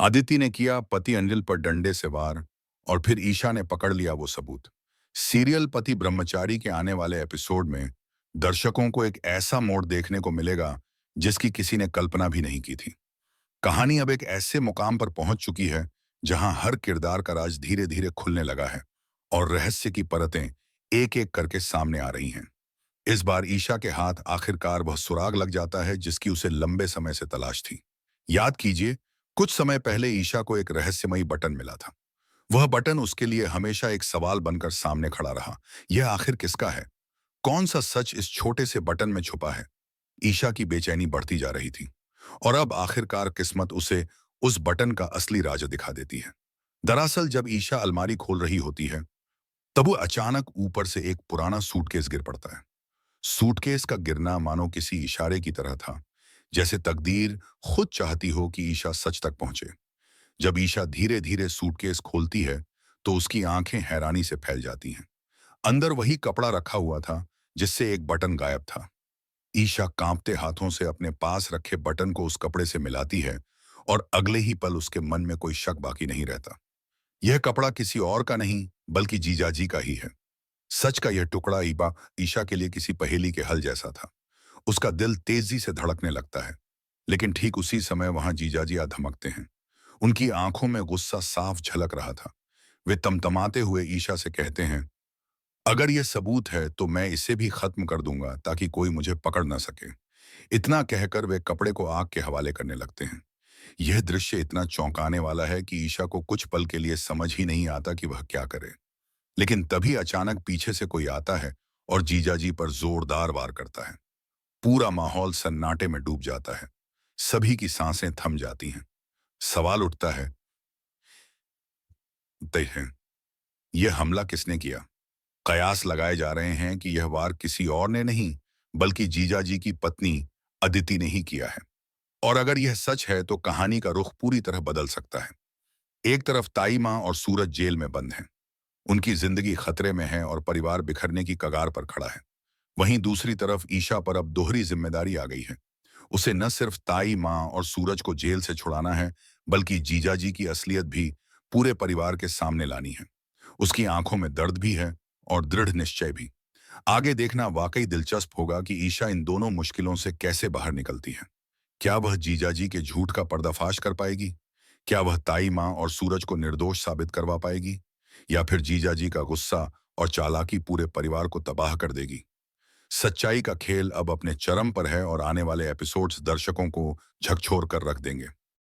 अदिति ने किया पति अनिल पर डंडे से वार और फिर ईशा ने पकड़ लिया वो सबूत। सीरियल पति ब्रह्मचारी के आने वाले एपिसोड में दर्शकों को एक ऐसा मोड़ देखने को मिलेगा जिसकी किसी ने कल्पना भी नहीं की थी। कहानी अब एक ऐसे मुकाम पर पहुंच चुकी है जहां हर किरदार का राज धीरे धीरे खुलने लगा है और रहस्य की परतें एक एक करके सामने आ रही हैं। इस बार ईशा के हाथ आखिरकार वह सुराग लग जाता है जिसकी उसे लंबे समय से तलाश थी। याद कीजिए, कुछ समय पहले ईशा को एक रहस्यमयी बटन मिला था। वह बटन उसके लिए हमेशा एक सवाल बनकर सामने खड़ा रहा। यह आखिर किसका है? कौन सा सच इस छोटे से बटन में छुपा है? ईशा की बेचैनी बढ़ती जा रही थी और अब आखिरकार किस्मत उसे उस बटन का असली राज दिखा देती है। दरअसल जब ईशा अलमारी खोल रही होती है तब वो अचानक ऊपर से एक पुराना सूटकेस गिर पड़ता है। सूटकेस का गिरना मानो किसी इशारे की तरह था, जैसे तकदीर खुद चाहती हो कि ईशा सच तक पहुंचे। जब ईशा धीरे धीरे सूटकेस खोलती है तो उसकी आंखें हैरानी से फैल जाती हैं। अंदर वही कपड़ा रखा हुआ था जिससे एक बटन गायब था। ईशा कांपते हाथों से अपने पास रखे बटन को उस कपड़े से मिलाती है और अगले ही पल उसके मन में कोई शक बाकी नहीं रहता। यह कपड़ा किसी और का नहीं बल्कि जीजाजी का ही है। सच का यह टुकड़ा ईबा ईशा के लिए किसी पहेली के हल जैसा था। उसका दिल तेजी से धड़कने लगता है। लेकिन ठीक उसी समय वहां जीजाजी आ धमकते हैं। उनकी आंखों में गुस्सा साफ झलक रहा था। वे तमतमाते हुए ईशा से कहते हैं, अगर यह सबूत है तो मैं इसे भी खत्म कर दूंगा ताकि कोई मुझे पकड़ ना सके। इतना कहकर वे कपड़े को आग के हवाले करने लगते हैं। यह दृश्य इतना चौंकाने वाला है कि ईशा को कुछ पल के लिए समझ ही नहीं आता कि वह क्या करे। लेकिन तभी अचानक पीछे से कोई आता है और जीजाजी पर जोरदार वार करता है। पूरा माहौल सन्नाटे में डूब जाता है। सभी की सांसें थम जाती हैं। सवाल उठता है, तय है, यह हमला किसने किया? कयास लगाए जा रहे हैं कि यह वार किसी और ने नहीं बल्कि जीजाजी की पत्नी अदिति ने ही किया है। और अगर यह सच है तो कहानी का रुख पूरी तरह बदल सकता है। एक तरफ ताई माँ और सूरज जेल में बंद हैं। उनकी जिंदगी खतरे में है और परिवार बिखरने की कगार पर खड़ा है। वहीं दूसरी तरफ ईशा पर अब दोहरी जिम्मेदारी आ गई है। उसे न सिर्फ ताई माँ और सूरज को जेल से छुड़ाना है बल्कि जीजाजी की असलियत भी पूरे परिवार के सामने लानी है। उसकी आंखों में दर्द भी है और दृढ़ निश्चय भी। आगे देखना वाकई दिलचस्प होगा कि ईशा इन दोनों मुश्किलों से कैसे बाहर निकलती है। क्या वह जीजाजी के झूठ का पर्दाफाश कर पाएगी? क्या वह ताई माँ और सूरज को निर्दोष साबित करवा पाएगी? या फिर जीजाजी का गुस्सा और चालाकी पूरे परिवार को तबाह कर देगी? सच्चाई का खेल अब अपने चरम पर है और आने वाले एपिसोड्स दर्शकों को झकझोर कर रख देंगे।